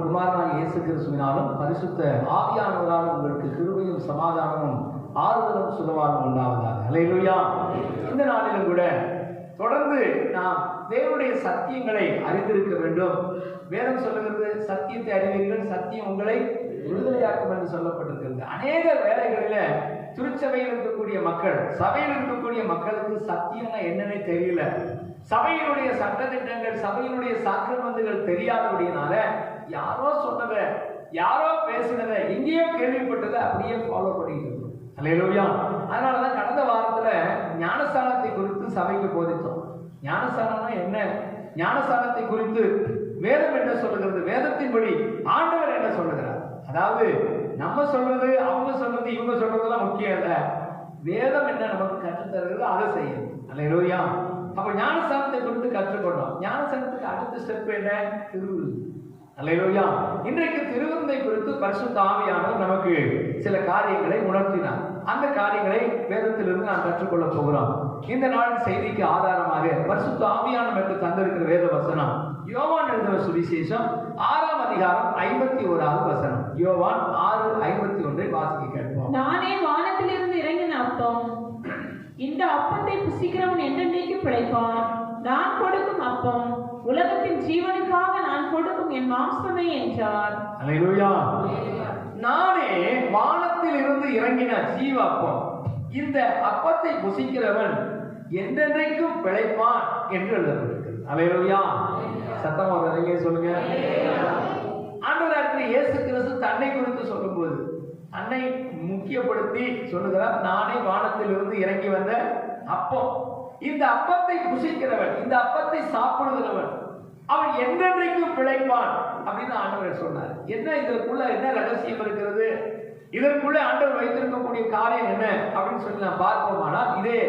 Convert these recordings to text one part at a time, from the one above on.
குமாரனாகிய இயேசு கிறிஸ்துவினாலும் பரிசுத்த ஆவியானவராலும் உங்களுக்கு கிருபையும் சமாதானமும் ஆறுதலும் சுகவானும் உண்டாவதாக. அல்லேலூயா. இந்த நாளிலும் கூட தொடர்ந்து நாம் தேவனுடைய சத்தியங்களை அறிந்திருக்க வேண்டும். வேதம் சொல்லுகிறது, சத்தியத்தை அறிவீர்கள், சத்தியம் உங்களை விடுதலையாக்கும் என்று சொல்லப்பட்டிருக்கிறது. அநேக வேலைகளில் திருச்சபையில் இருக்கக்கூடிய மக்கள், சபையில் இருக்கக்கூடிய மக்களுக்கு சத்தியம்னா என்னன்னே தெரியல. சபையினுடைய சட்டத்திட்டங்கள், சபையினுடைய சாக்கிரமந்துகள் தெரியாதபடினால யாரோ சொன்னதை, யாரோ பேசினதை, எங்கேயோ கேள்விப்பட்டதை அப்படியே ஃபாலோ பண்ணிட்டு இருக்கோம். அல்லேலூயா. அதனாலதான் கடந்த வாரத்துல ஞானஸ்தானத்தை குறித்து சபைக்கு போதித்தோம். ஞானஸ்தானம்னா என்ன, ஞானஸ்தானத்தை குறித்து வேதம் என்ன சொல்லுகிறது, வேதத்தின்படி ஆண்டவர் என்ன சொல்லுகிறார். அதாவது நம்ம சொல்றது, அவங்க சொல்றது, இவங்க சொல்றதெல்லாம் முக்கியம் இல்ல. வேதம் என்ன நமக்கு கற்றுத்தருகிறது அதை செய்யும். அல்லேலூயா. அப்ப ஞானஸ்தானத்தை குறித்து கற்றுக்கொண்டோம். ஞானஸ்தானத்துக்கு அடுத்த ஸ்டெப் என்ன, திருவிருந்து. அல்லேலூயா. இன்றைக்கு திருவிருந்தை குறித்து பரிசுத்த ஆவியானவர் நமக்கு சில காரியங்களை உணர்த்தினார். அந்த காரியங்களை வேதத்திலிருந்து நாம் கற்றுக்கொள்ள போகிறோம். இந்த நாளின் செய்திக்கு ஆதாரமாக பரிசுத்த ஆவியானவர் எனக்கு தந்திருக்கிற வேத வசனம் யோவான் எழுதின சுவிசேஷம் 6ஆம் அதிகாரம் 51வது வசனம். யோவான் 6:51 வாசிக்க கேட்போம். நானே வானத்திலிருந்து இறங்கின அப்பம், இந்த அப்பத்தை புசிக்கிறவன் என்றென்றைக்கு பிழைப்பான். நான் கொடுக்கும் அப்பம் உலகத்தின் ஜீவனுக்காக நான் கொடுக்கும் என் மாம்சமே என்றார். அல்லேலூயா. நானே வானத்தில் இருந்து இறங்கின ஜீவ அப்பம், இந்த அப்பத்தை புசிக்கிறவன் என்றென்றைக்கும் பிழைப்பான் என்று எழுதப்பட்டிருக்கிறது. அல்லேலூயா. சத்தமா ஒரு அறிக்கையை சொல்லுங்க. ஆண்டவராகிய இயேசு கிறிஸ்து தன்னை குறித்து சொல்லும்போது தன்னை முக்கியப்படுத்தி சொல்லுகிறார், நானே வானத்தில் இருந்து இறங்கி வந்த அப்பம், இந்த அப்பத்தை புசிக்கிறவன், இந்த அப்பத்தை சாப்பிடுகிறவன் அவன் என்றென்றைக்கும் பிழைப்பான் அப்படின்னு ஆண்டவர் சொன்னார். என்ன இதற்குள்ள என்ன ரகசியம் இருக்கிறது, இதற்குள்ள ஆண்டவர் வைத்திருக்கக்கூடிய காரியம் என்ன அப்படின்னு சொல்லி நாம் பார்ப்போமானால், இதே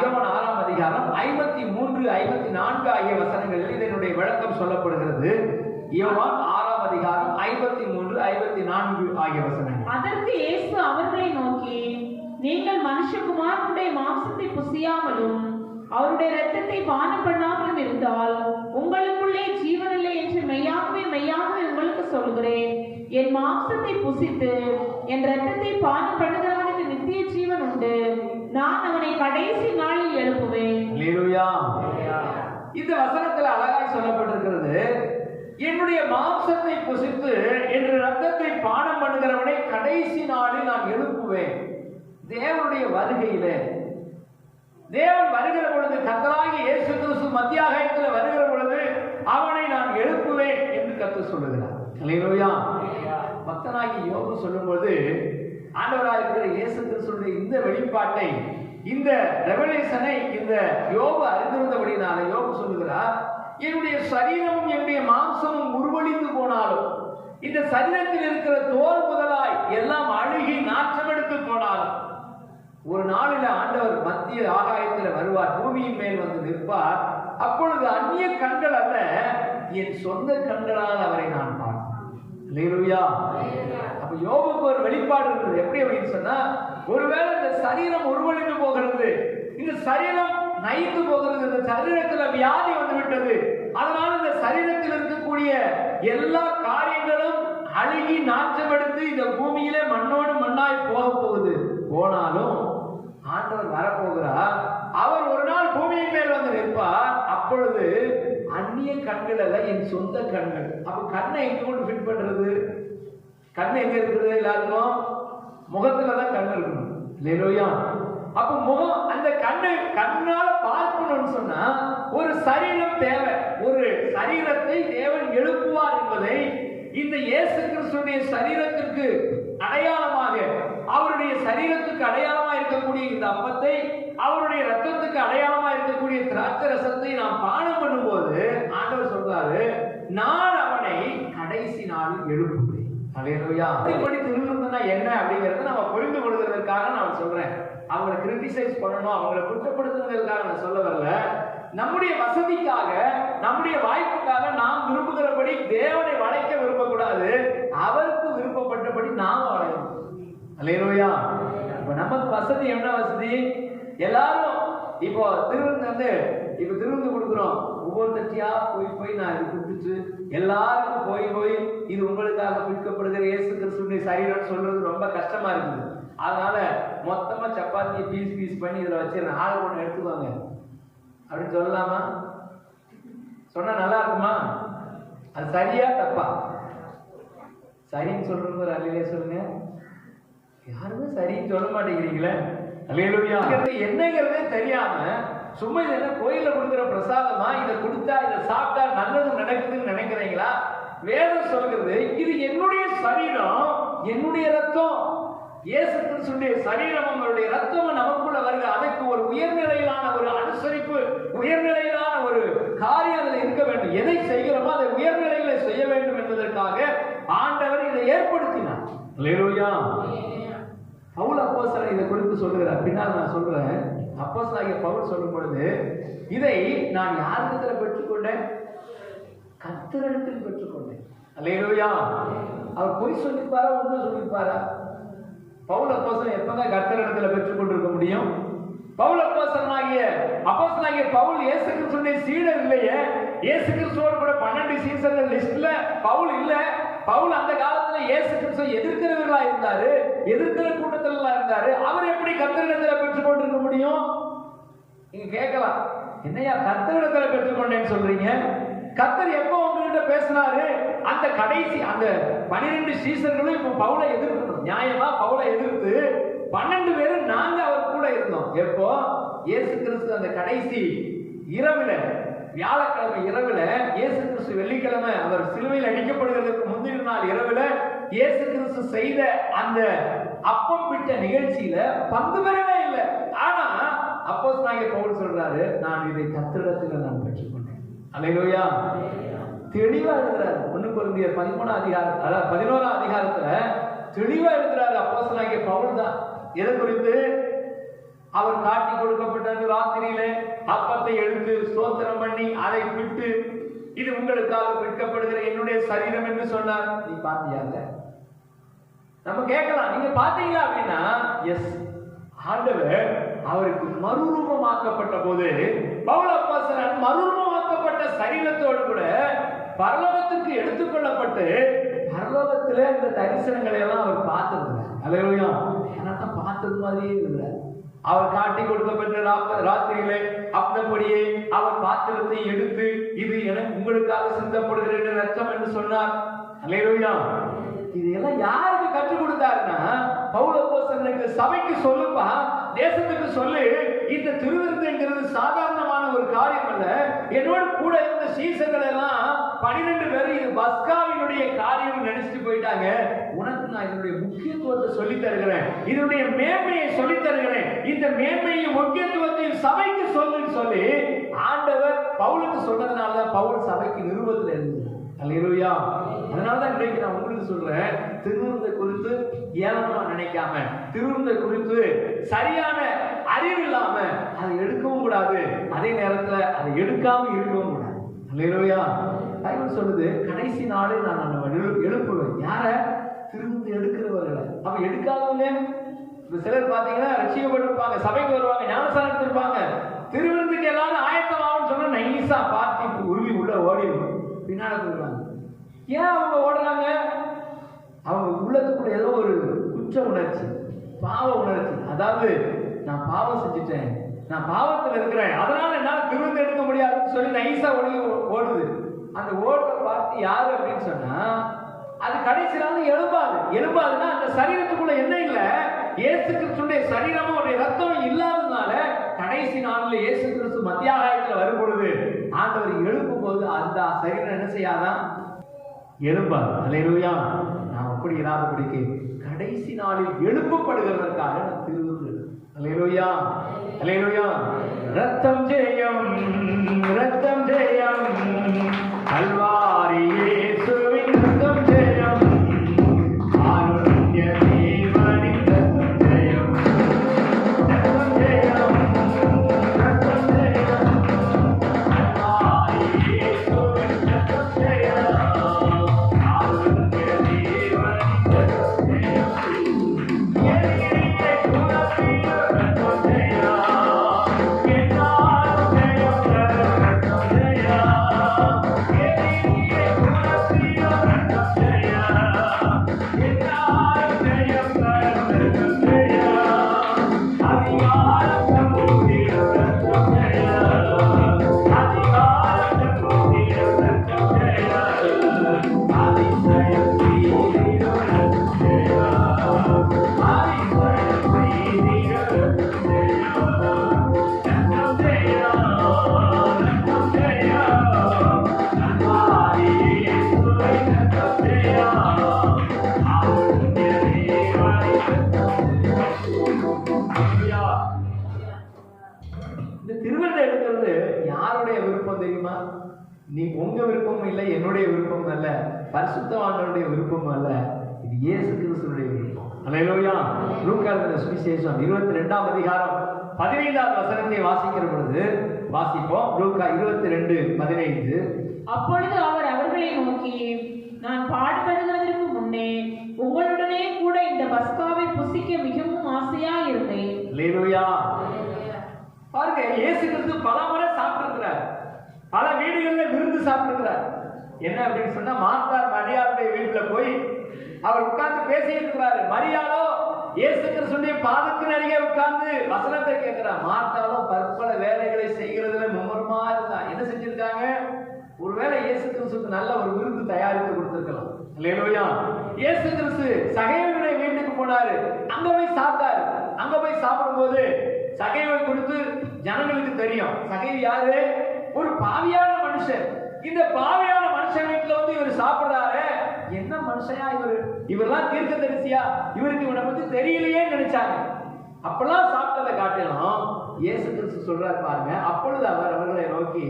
யோவான் 6ஆம் அதிகாரம் 53, 54 ஆகிய வசனங்களில் இதனுடைய விளக்கம் சொல்லப்படுகிறது. யோவான் 6ஆம் அதிகாரம் 53, 54 ஆகிய வசனங்கள். அதற்கு இயேசு அவர்களை நோக்கி, நீங்கள் மனுஷகுமாரனுடைய மாம்சத்தை புசியாமலும் அவருடைய இரத்தத்தை பானம் பண்ணாமலும் இருந்தால் உங்களுக்குள்ளே ஜீவன் இல்லை என்று மெய்யாகவே மெய்யாகவே உங்களுக்கு சொல்கிறேன். என் மாம்சத்தை புசித்து என் இரத்தத்தை பானம் பண்ணுகிறவனுக்கு நித்திய ஜீவன் உண்டு. நான் அவனை கடைசி நாளில் எழுப்புவேன். அல்லேலூயா. இந்த வசனத்தில் அழகாய் சொல்லப்பட்டிருக்கிறது, என்னுடைய மாம்சத்தை புசித்து என் இரத்தத்தை பானம் பண்ணுகிறவனை கடைசி நாளில் நான் எழுப்புவேன். தேவனுடைய வருகையில, தேவன் வருகிற பொழுது, கர்த்தராகிய இயேசு கிறிஸ்து மத்தியாகத்தில் வருகிற பொழுது அவனை நான் எழுப்புவேன் என்று கர்த்தர் சொல்லுகிறார். அல்லேலூயா. பக்தனாகி யோபு சொல்லும்போது ஆண்டவராக இருக்கிற இயேசு கிறிஸ்துடைய இந்த வெளிப்பாட்டை, இந்த ரெவலேஷனை இந்த யோபு அறிந்திருந்தபடினால யோபு சொல்லுகிறார், என்னுடைய சரீரமும் என்னுடைய மாம்சமும் உருவழிந்து போனாலும், இந்த சரீரத்தில் இருக்கிற தோல் முதலாய் எல்லாம் அழுகி நாற்றம் எடுத்து போனாலும், ஒரு நாளில் ஆண்டவர் மத்திய ஆகாயத்தில் வருவார், பூமியின் மேல் வந்து நிற்பார். அப்பொழுது அந்நிய கண்கள் அல்ல, என் சொந்த கண்களால் அவரை நான் பார்ப்பேன். அல்லேலூயா. அப்ப யோபுக்கு ஒரு வெளிப்பாடு இருந்தது. எப்படி அப்படின்னு சொன்னா, ஒருவேளை இந்த சரீரம் உருவழிந்து போகிறது, இந்த சரீரம் நைந்து போகிறது, இந்த சரீரத்துல வியாதி வந்து விட்டது, அதனால இந்த சரீரத்தில் இருக்கக்கூடிய எல்லா காரியங்களும் அழுகி நாற்றம் எடுத்து இந்த பூமியிலே மண்ணோடு மண்ணாய் போக போகுது. போனாலும் ஆண்டவர் வரப்போகிறார், அவர் ஒரு நாள் பூமியின் மேல் வந்து நிற்பார். அப்பொழுது அந்நிய கண்கள் அல்ல, என் சொந்த கண்கள். அப்ப கண்ணை எங்க கொண்டு ஃபிட் பண்றது? கண்ணு எங்க இருக்குது? எல்லாருக்கும் முகத்துலதான் கண் இருக்கணும். இல்லையா? அப்ப முகம், அந்த கண்ணால பார்க்கணும்னு சொன்னா ஒரு சரீரம் தேவை. ஒரு சரீரத்தை தேவன் எழுப்புவார் என்பதை இந்த இயேசு கிறிஸ்துடைய சரீரத்திற்கு அடையாளமாக, அவருடைய சரீரத்துக்கு அடையாளமாக இருக்கக்கூடிய இந்த அப்பத்தை, அவருடைய ரத்தத்துக்கு அடையாளமா இருக்கக்கூடிய திராட்சை ரசத்தை நாம் பானம் பண்ணும்போது ஆண்டவர் சொல்றாரு, நான் அவனை கடைசி நாளில் எழுப்புவேன். அல்லேலூயா. இப்படி திருவிருந்துனா என்ன அப்படிங்கறத நம்ம புரிந்து கொள்வதற்காக நான் சொல்றேன். அவங்களை கிரிட்டிசைஸ் பண்ணணும், அவங்களை குற்றப்படுத்துவதற்காக நான் சொல்ல வரல. நம்முடைய வசதிக்காக, நம்முடைய வாய்ப்புக்காக நாம் விரும்புகிறபடி தேவனை வளைக்க விரும்பக்கூடாது. அவருக்கு விருப்பப்பட்டபடி நாம் வளையணும். அல்லேலூயா. இப்ப நமக்கு வசதி என்ன வசதி? எல்லாரும் இப்போ திருவிருந்து வந்து இப்ப திருவிருந்து கொடுக்குறோம், ஒவ்வொரு தட்டியா போய் நான் இது கொடுத்துட்டு எல்லாருக்கும் போய் போய் இது உங்களுக்காக பிற்கப்படுகிற இயேசு கிறிஸ்துவினுடைய சரீரம் சொல்றது ரொம்ப கஷ்டமா இருக்குது. அதனால மொத்தமா சப்பாத்தியை பீஸ் பண்ணி இதுல வச்சு 4 ஒன்று எடுத்துக்கோங்க அப்படின்னு சொல்லலாமா? சொன்னா நல்லா இருக்குமா? அது சரியா தப்பா? சரின்னு சொல்றது ஒரு அல்லையே சொல்லுங்க. யாருமே சரின்னு சொல்ல மாட்டேங்கிறீங்களே. அல்லேலூயா. என்னங்கிறதே தெரியாம சும்மா இது என்ன கோயில கொடுக்குற பிரசாதமா, இதை கொடுத்தா இதை சாப்பிட்டா நல்லது நடக்குதுன்னு நினைக்கிறீங்களா? வேதம் சொல்கிறது இது என்னுடைய சரீரம், என்னுடைய ரத்தம். இயேசு கிறிஸ்துவினுடைய சரீரம், அவருடைய ரத்தம் நமக்குள்ள வருது. அதுக்கு ஒரு உயர்நிலையிலான ஒரு அனுசரிப்பு, உயர்நிலையிலான ஒரு காரியம் அதில் இருக்க வேண்டும். எதை செய்கிறோமோ அதை உயர்நிலையில செய்ய வேண்டும் என்பதற்காக ஆண்டவர் இதை ஏற்படுத்தினார். அல்லேலூயா. பவுல் அப்போஸ்தலன் இதை குறித்து சொல்லுகிறார். பின்னால் நான் சொல்றேன். அப்போஸ்தலனாகிய பவுல் சொல்லும் பொழுது இதை நான் யாரிடத்தில் பெற்றுக்கொண்டேன்? கர்த்தரிடத்தில் பெற்றுக்கொண்டேன். அல்லேலூயா. அவர் பொய் சொல்லிப்பாரா, உண்மை சொல்லிப்பாரா? பவுல் அப்போஸ்தலன் எப்பங்க கர்த்தரிடத்தில் பெற்றுக்கொண்டிருக்க முடியும்? பவுல் அப்போஸ்தலனாகிய பவுல் இயேசு கிறிஸ்துவின் சீடர் இல்லையே. இயேசு கிறிஸ்துவோடு கூட 12 சீசர்கள் லிஸ்ட்ல பவுல் இல்ல. பவுல் அந்த காலத்துல இயேசு கிறிஸ்துவை எதிர்க்கிறவர்களா இருந்தாரு, எதிர்க்கிற கூட்டத்துல இருந்தாரு. அவர் எப்படி கர்த்தரிடத்தில் பெற்றுக்கொண்டிருக்க முடியும்? நீங்க கேட்கலாம், என்னையா கர்த்தரிடத்தில் பெற்றுக்கொண்டேன்னு சொல்றீங்க? கர்த்தர் எப்போ உங்ககிட்ட பேசினாரு? அந்த கடைசி அந்த 12 சீசர்களும் இப்ப பவுலை எதிர்க்கணும். நியாயமா பவுலை எதிர்த்து 12 பேரும் நாங்க அவர் கூட இருந்தோம். எப்போ? இயேசு கிறிஸ்து அந்த கடைசி இரவுல, வியாழக்கிழமை இரவுல, இயேசு கிறிஸ்து வெள்ளிக்கிழமை அவர் சிலுவையில் அடிக்கப்படுகிறதுக்கு முந்தின நாள் இரவுல இயேசு கிறிஸ்து செய்த அந்த அப்பம் பிட்ட நிகழ்ச்சியில பங்கு பெறவே இல்லை. ஆனா அப்போஸ்தலனாகிய பவுல் சொல்றாரு, நான் இதை கர்த்தரிடத்தில் நான் பெற்றுக்கொண்டேன். அல்லேலூயா. தெளிவா எழுதுறாரு. 1 கொரிந்தியர் 13 அதிகாரம், அதாவது 11 அதிகாரத்துல தெளிவா எழுதுறாரு அப்போஸ்தலனாகிய பவுல் தான். எதை குறித்து? அவர் காட்டி கொடுக்கப்பட்ட ராத்திரியிலே அப்பத்தை எடுத்து ஸ்தோத்திரம் பண்ணி அதை விட்டு, இது உங்களுக்காக விற்கப்படுகிற என்னுடைய சரீரம் என்று சொன்னார். நீ பாத்தியாங்க? நம்ம கேட்கலாம், நீங்க பாத்தீங்களா அப்படின்னா, எஸ், ஆண்டவர் அவருக்கு மறுரூபமாக்கப்பட்ட போது பவுல் அப்போஸ்தலன் மறுரூபமாக்கப்பட்ட சரீரத்தோடு கூட பரலோகத்துக்கு எடுத்துக்கொள்ளப்பட்டு பரலோகத்துல இந்த தரிசனங்களை எல்லாம் அவர் பார்த்திருந்தார். அல்லேலூயா. எனக்கு பார்த்தது மாதிரியே இருந்தார். அவர் காட்டி கொடுக்கப்பட்ட ராத்திரியிலே அப்படியே அவர் பாத்திரத்தை எடுத்து, இது எனக்கு உங்களுக்காக சிந்தப்படுகிற ரத்தம் என்று சொன்னார். அல்லேலூயா. இதெல்லாம் யாருக்கு கற்றுக் கொடுத்தாருன்னா, பவுல் அப்போஸ்தலனுக்கு சபைக்கு சொல்லுப்பா, தேசத்துக்கு சொல்லு, இந்த திருவிருந்துங்கிறது சாதாரணமான ஒரு காரியம் அல்ல. என்னோடு கூட இருந்த சீசர்கள் எல்லாம் 12 பேர் இது பஸ்காவினுடைய காரியம் நினைச்சிட்டு போயிட்டாங்க. உனக்கு நான் இதனுடைய முக்கியத்துவத்தை சொல்லி தருகிறேன், இதனுடைய மேன்மையை சொல்லி தருகிறேன். இந்த மேன்மையும் முக்கியத்துவத்தையும் சபைக்கு சொல்லுன்னு சொல்லி ஆண்டவர் பவுலுக்கு சொன்னதுனாலதான் பவுல் சபைக்கு நிறுவனத்தில் இருந்தது. அல்லேலூயா. அதனாலதான் இன்றைக்கு நான் உங்களுக்கு சொல்றேன், திருவிருந்தை குறித்து ஏளனமா நினைக்காம, திருவிருந்தை குறித்து சரியான அறிவு இல்லாம அதை எடுக்கவும் கூடாது, அதே நேரத்துல அதை எடுக்காம இருக்கவும் கூடாது. அல்லேலூயா. பைபிள் சொல்லுது, கடைசி நாளே நான் எழுப்புவேன். யார? திருவிருந்து எடுக்கிறவர்களை. அவ எடுக்காதவங்க சிலர் பாத்தீங்கன்னா ரட்சிக்கப்பட்டிருப்பாங்க, சபைக்கு வருவாங்க, ஞானஸ்நானம் எடுத்திருப்பாங்க, திருவிருந்துக்கு எல்லாரும் ஆயத்தமாகும் சொன்னா நைஸா பார்த்து உருவி உள்ள ஓடிடும், பின்னாடி போயிடுவாங்க. ஏன் அவங்க ஓடுறாங்க? அவங்க உள்ளத்துக்குள்ள ஏதோ ஒரு குற்ற உணர்ச்சி, பாவ உணர்ச்சி. அதாவது நான் பாவம் செஞ்சுட்டேன், நான் பாவத்தில் இருக்கிறேன், அதனால என்னால் திருவிருந்து எடுக்க முடியாதுன்னு சொல்லி நைஸா ஓடுது. அந்த ஓடுற பார்த்து யாரு அப்படின்னு சொன்னா, அது கடைசியில எழுப்பாதுன்னா அந்த சரீரத்துக்குள்ள என்ன இல்ல, இயேசு கிறிஸ்துடைய சரீரமும் அவருடைய ரத்தமும் இல்லாததுனால கடைசி நாளில் இயேசு கிறிஸ்து மத்தியாகாயத்தில் வரும் பொழுது ஆண்டவர் எழுப்பும் போது அந்த சரீரம் என்ன செய்யாதான்? எழுப்பாது. அல்லேலூயா. நாம் அப்படி இராதபடிக்கு கடைசி நாளில் எழுப்பப்படுகிறதற்காக நாம் திருவிருந்து. அல்லேலூயா. அல்லேலூயா. ரத்தம் ஜெயம், ரத்தம் ஜெயம், கல்வாரி இயேசுவின் ரத்தம் ஜெயம், ஆரோக்கிய தேவனின் ரத்தம் ஜெயம், ரத்தம் ஜெயம், ரத்தம் ஜெயம், கல்வாரி இயேசுவின் ரத்தம் ஜெயம், ஆரோக்கிய தேவனின் ரத்தம் ஜெயம், எரிகிற குலத்தின் ரத்தம் ஜெயம், என்னாலும் ஜெயம் ரத்தம் ஜெயம், எரிகிற உங்க விருப்பமும் இல்லை, என்னுடைய விருப்பமும் அல்ல, பரிசுத்தவான்களுடைய விருப்பமும் அல்ல, இது இயேசு கிறிஸ்துவினுடைய விருப்பம். அல்லேலூயா. லூக்கா எழுதின சுவிசேஷம் 22ஆம் அதிகாரம் 15வது வசனத்தை வாசிக்கிற பொழுது வாசிப்போம். லூக்கா 22:15. அப்பொழுது அவர் அவர்களை நோக்கி, நான் பாடுபடுகிறதற்கு முன்னே உங்களுடனே கூட இந்த பஸ்காவை புசிக்க மிகவும் ஆசையா இருந்தேன். அல்லேலூயா. பாருங்க, இயேசு கிறிஸ்து பல முறை சாப்பிட்டிருக்கிறார், பல வீடுகளில் விருந்து சாப்பிட்டிருக்கிறார். என்ன அப்படின்னு சொன்னா, மார்த்தார் மரியாளுடைய வீட்டுல போய் அவர் உட்கார்ந்து பேசிட்டு இருக்கிறாரு. மரியாளோ இயேசு கிறிஸ்துடைய பாதத்தின் அருகே உட்கார்ந்து வசனத்தை கேட்கிறார். மார்த்தாலோ பற்பல வேலைகளை செய்கிறதுல மும்முரமா இருந்தா. என்ன செஞ்சிருக்காங்க? ஒருவேளை இயேசு கிறிஸ்துக்கு நல்ல ஒரு விருந்து தயாரித்து கொடுத்திருக்கலாம். அல்லேலூயா. இயேசு கிறிஸ்து சகேயுடைய வீட்டுக்கு போனாரு, அங்க போய் சாப்பிட்டாரு. அங்க போய் சாப்பிடும்போது சகேவை குறித்து ஜனங்களுக்கு தெரியும். சகேவு யாரு? ஒரு பாவியான மனுஷன். இந்த பாவியான மனுஷன் வீட்டுல வந்து இவர் சாப்பிடுறாரு. என்ன மனுஷயா இவர்? இவரெல்லாம் தீர்க்கதரிசியா? இவருக்கு இவனை பத்தி தெரியலையே நினைச்சாங்க. அப்பெல்லாம் சாப்பிட்டதை காட்டிலும் இயேசு கிறிஸ்து சொல்றாரு பாருங்க. அப்பொழுது அவர் அவர்களை நோக்கி,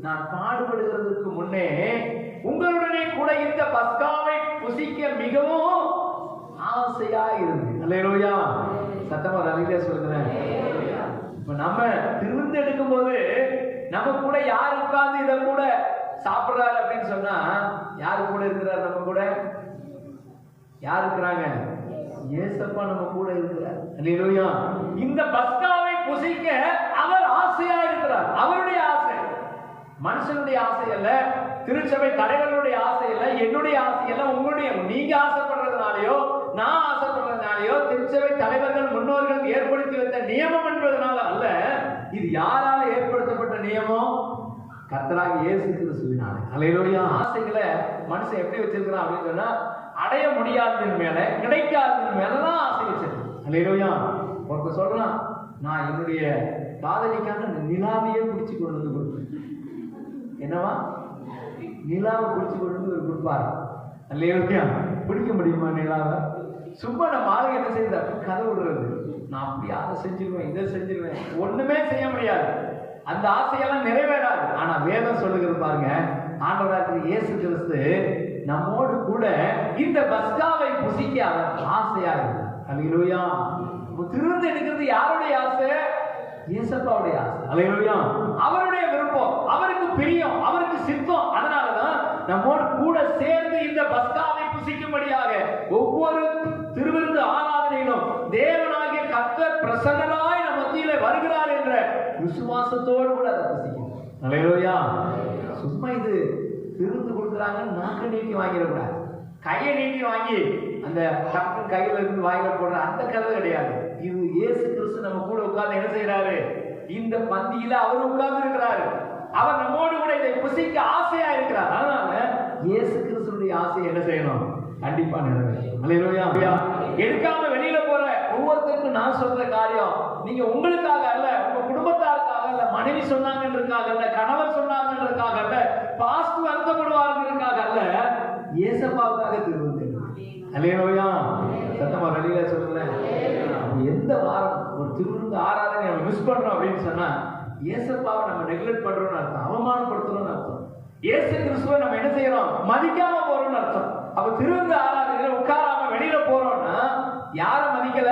நான் பாடுபடுகிறதுக்கு முன்னே உங்களுடனே கூட இந்த பஸ்காவை புசிக்க மிகவும் ஆசையா இருந்து. அல்லேலூயா. சத்தமா நல்ல சொல்லுகிறேன். இப்ப நம்ம திருந்து எடுக்கும் போது நம்ம கூட யார் உட்கார்ந்து இதை கூட சாப்பிடுறாரு அப்படின்னு சொன்னா, யாரு கூட இருக்கிறார்? நம்ம கூட யார் இருக்கிறாங்க? இயேசப்பா நம்ம கூட இருக்கிறார். அல்லேலூயா. இந்த பஸ்காவை புசிக்க அவர் ஆசையா இருக்கிறார். அவருடைய ஆசை, மனுஷனுடைய ஆசை அல்ல, திருச்சபை தலைவர்களுடைய ஆசை அல்ல, என்னுடைய ஆசை அல்ல, உங்களுடைய. நீங்க ஆசைப்படுறதுனாலயோ நான் ஆசைப்படுறதுனாலயோ, திருச்சபை தலைவர்கள் முன்னோர்கள் ஏற்படுத்தி வைத்த நியமம் என்பதனால அல்ல. இது யாரால ஏற்படுத்தப்பட்ட நியமம்? கர்த்தராகிய இயேசு கிறிஸ்துவினாலே. அல்லேலூயா. ஆசைகளை மனுஷன் எப்படி வச்சிருக்கிறான் அப்படின்னு சொன்னா, அடைய முடியாததின் மேல, கிடைக்காததின் மேலதான் ஆசை வச்சிருக்கேன். அல்லேலூயா. ஒருத்தர் சொல்றான், நான் என்னுடைய காதலிக்காக நிலாவையே பிடிச்சு கொண்டு வந்து கொடுப்பேன். என்னவா? நிலாவை பிடிச்சு கொண்டு வந்து கொடுப்பாரு. அல்லேலூயா. பிடிக்க முடியுமா நிலாவை? சும்மா நம்ம ஆளுங்க என்ன செய்யுது? கதை விடுறது. நான் அப்படி அதை செஞ்சிருவேன், இதை செஞ்சிருவேன். ஒண்ணுமே செய்ய முடியாது. அந்த ஆசையெல்லாம் நிறைவேறாது. ஆனா வேதம் சொல்லுகிறது பாருங்க, ஆண்டவராகிய இயேசு கிறிஸ்து நம்மோடு கூட இந்த பஸ்காவை புசிக்க அவர் ஆசையா இருந்தார். அல்லேலூயா. திருந்து எடுக்கிறது யாருடைய ஆசை? இயேசப்பாவுடைய ஆசை. அல்லேலூயா. அவருடைய விருப்பம், அவருக்கு பிரியம், அவருக்கு சித்தம். அதனாலதான் நம்மோடு கூட சேர்ந்து இந்த பஸ்காவை புசிக்கும்படியாக ஒவ்வொரு திருவிருந்து ஆராதனையிலும் தேவனாகிய கர்த்தர் பிரசன்னனாய் நம் மத்தியிலே வருகிறார் என்ற விசுவாசத்தோடு கூட அதை புசிக்கணும். அல்லேலூயா. சும்மா இது திருந்து கொடுக்குறாங்க, நாக்கு நீட்டி வாங்கிடக்கூடாது. கையை நீட்டி வாங்கி அந்த கப்பன் கையில இருந்து வாயில போடுற அந்த கதை கிடையாது. இது இயேசு கிறிஸ்து நம்ம கூட உட்கார்ந்து என்ன செய்யறாரு? இந்த பந்தியில அவர் உட்கார்ந்து இருக்கிறாரு. அவர் நம்மோடு கூட இதை புசிக்க ஆசையா இருக்கிறார். அதனால இயேசு கிறிஸ்துடைய ஆசையை என்ன செய்யணும்? கண்டிப்பா நிறைவேற்றணும். அல்லேலூயா. எடுக்காம வெளியில போற ஒவ்வொருத்தருக்கும் நான் சொல்ற காரியம், நீங்க உங்களுக்காக அல்ல, உங்க குடும்பத்தாருக்காக அல்ல, மனைவி சொன்னாங்கன்றதுக்காக அல்ல, கணவர் சொன்னாங்கன்றதுக்காக அல்ல, பாஸ்ட் வருத்தப்படுவாருக்காக அல்ல, இயேசப்பாவுக்காக திருவுங்க. அல்லேலூயா. சத்தமா வெளியில சொல்லுங்களேன். எந்த வாரம் ஒரு திருவிருந்து ஆராதனை நம்ம மிஸ் பண்றோம் அப்படின்னு சொன்னா, இயேசப்பாவை நம்ம நெக்லெக்ட் பண்றோம்னு அர்த்தம், அவமானப்படுத்துறோம்னு அர்த்தம். இயேசு கிறிஸ்துவை நம்ம என்ன செய்யறோம்? மதிக்காம போறோம்னு அர்த்தம். அப்ப திருவிருந்து ஆராதனையில உட்காராம வெளியில போறோம்னா யார மதிக்கல?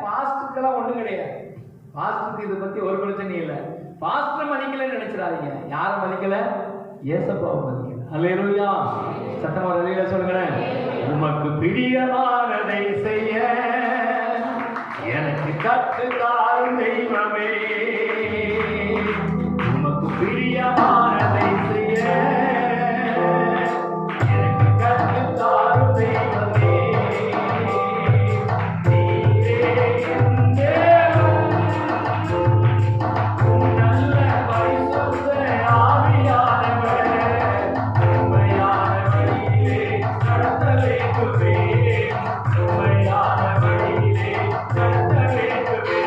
பாஸ்டுக்கெல்லாம் ஒண்ணு கிடையாது. பாஸ்டுக்கு இதை பத்தி ஒரு பிரச்சனை இல்லை. பாஸ்டர் மதிக்கலன்னு நினைச்சிடாதீங்க. யார மதிக்கல? இயேசப்பாவை மதிக்கல. அல்லேலூயா. சத்தமா வெளியில சொல்லுங்களேன். உமக்கு பிரியமானதை செய்ய எனக்கு கற்றுத்தாரும் தெய்வமே, உமக்கு பிரியமானதை செய்ய எனக்கு கற்றுத்தாரும் தெய்வமே, நீரே என் தேவன், உம் நல்ல பரிசுத்த ஆவியானவர் உம்மையான வழியிலே நடத்த வேண்டுமே, உம்மையான வழியிலே நடத்த வேண்டுமே.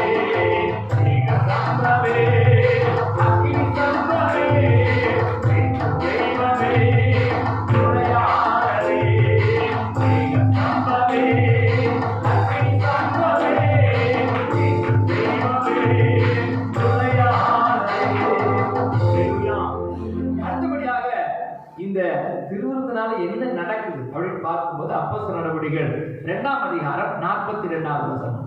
பார்க்கும்போது அப்போஸ்தலர் நடவடிக்கைகள் 2ஆம் அதிகாரம் 42வது வசனம்.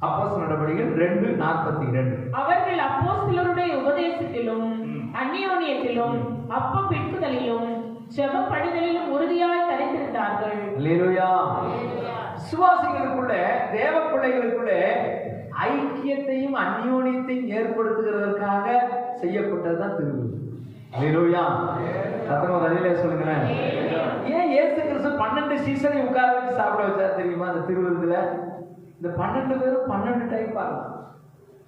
அப்போஸ்தலர் நடவடிக்கைகள் 2:42. அவர்கள் அப்போஸ்தலருடைய உபதேசத்திலும் அந்நியோன்யத்திலும் அப்பம் பிட்குதலிலும் ஜெபப்படுதலிலும் உறுதியாய் தரித்திருந்தார்கள். அல்லேலூயா. விசுவாசிகளுக்குள்ள, தேவ பிள்ளைகளுக்குள்ள ஐக்கியத்தையும் அந்நியோன்யத்தையும் ஏற்படுத்துகிறதற்காக செய்யப்பட்டதுதான் திருவிருந்து. அல்லேலூயா. சத்தமா ரலிலே சொல்லுங்களேன். ஏன் இயேசு கிறிஸ்து 12 சீசனை உட்கார வச்சு சாப்பிட வச்சார் தெரியுமா? அந்த திருவிருந்துல இந்த 12 பேரும் 12 டைப்பா இருந்தாங்க.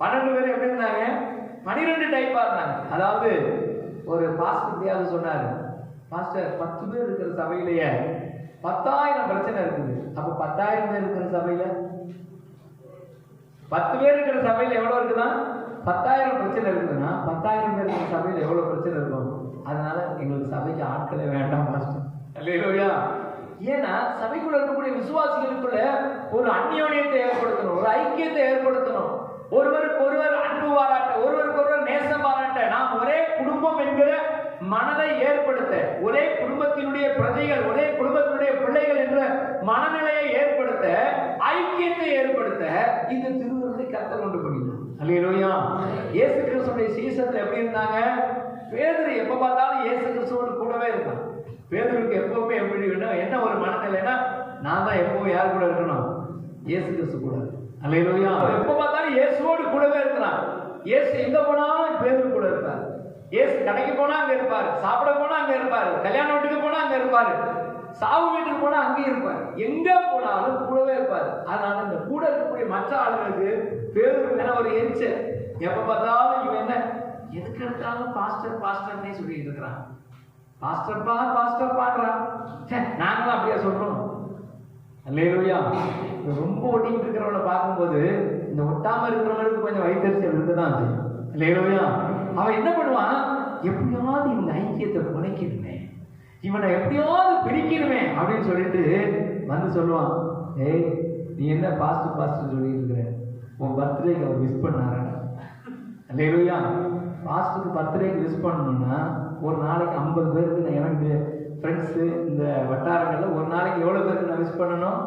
12 பேர் எப்படி இருந்தாங்க? 12 டைப்பா இருந்தாங்க. அதாவது ஒரு பாஸ்டர் சொன்னாரு, பாஸ்டர் 10 பேர் இருக்கிற சபையிலேயே 10,000 பிரச்சனை இருக்குது. அப்ப 10,000 பேர் இருக்கிற சபையில 10 பேர் இருக்கிற சபையில எவ்வளவு இருக்குன்னா 10,000 பிரச்சனை இருக்குதுன்னா 10,000 பேர் இருக்கிற சபையில எவ்வளவு பிரச்சனை இருக்கும். அதனால எங்களுக்கு சபைக்கு ஆட்களே வேண்டாம் பாஸ்டர். அல்லேலூயா. ஏன்னா சபைக்குள்ள இருக்கக்கூடிய விசுவாசிகளுக்குள்ள ஒரு அந்நியோன்யத்தை ஏற்படுத்தணும், ஒரு ஐக்கியத்தை ஏற்படுத்தணும், ஒருவருக்கு ஒருவர் அன்பு பாராட்ட, ஒருவருக்கு ஒருவர் நேசம் பாராட்ட, நாம் ஒரே குடும்பம் என்கிற மனதை ஏற்படுத்த, ஒரே குடும்பத்தினுடைய பிரஜைகள், ஒரே குடும்பத்தினுடைய பிள்ளைகள் என்ற மனநிலையை ஏற்படுத்த, ஐக்கியத்தை ஏற்படுத்த இந்த திருவிருந்தை கர்த்தர் கொண்டு பண்ணினார். அல்லேலூயா. இயேசு கிறிஸ்துவின் சீசன்ல எப்படி இருந்தாங்க? பேதுரு எப்ப பார்த்தாலும் இயேசு கிறிஸ்துவோடு கூடவே இருந்தான். பேதுருக்கு எப்பவுமே எப்படி என்ன ஒரு மனநிலைன்னா, நான் தான் எப்பவும் யார் கூட இருக்கணும்? இயேசு கிறிஸ்து கூட. அல்லேலூயா. எப்ப பார்த்தாலும் இயேசுவோடு கூடவே இருக்கிறான். இயேசு எங்க போனாலும் பேதுரு கூட இருப்பார். இயேசு கடைக்கு போனா அங்க இருப்பாரு, சாப்பிட போனா அங்க இருப்பாரு, கல்யாண வீட்டுக்கு போனா அங்க இருப்பாரு, சாவு வீட்டுக்கு போனா அங்கேயும் இருப்பாரு, எங்க போனாலும் கூடவே இருப்பாரு. அதனால இந்த கூட இருக்கக்கூடிய மற்ற ஆளுங்களுக்கு பேதுரு மேல ஒரு எரிச்சல். எப்ப பார்த்தாலும் இவன் என்ன எதுக்கு எடுத்தாலும் பாஸ்டர் பாஸ்டர்னே சொல்லிட்டு இருக்கிறான். பாஸ்டர்பா பாஸ்டர் பாடுறான். நாங்களும் அப்படியே சொல்றோம். அல்லேலூயா. ரொம்ப ஒட்டிட்டு இருக்கிறவங்கள பார்க்கும்போது இந்த ஒட்டாம இருக்கிறவங்களுக்கு கொஞ்சம் வயிற்றுச்சல் இருக்குதான் செய்யும். அல்லேலூயா. அவன் என்ன பண்ணுவான்? எப்படியாவது இவங்க ஐக்கியத்தை குலைக்கணுமே, இவனை எப்படியாவது பிரிக்கணுமே அப்படின்னு சொல்லிட்டு வந்து சொல்லுவான், ஏய் நீ என்ன பாஸ்டர் பாஸ்டர் சொல்லிட்டு இருக்கிற, உன் பர்த்டேக்கு அவர் விஷ் பண்ணார. அல்லேலூயா. பாஸ்டருக்கு பர்த்டேக்கு விஷ் பண்ணணும்னா ஒரு நாளைக்கு 50 பேருக்கு நான் எனக்கு ஃப்ரெண்ட்ஸு இந்த வட்டாரங்களில் ஒரு நாளைக்கு எவ்வளோ பேருக்கு நான் விஷ் பண்ணணும்?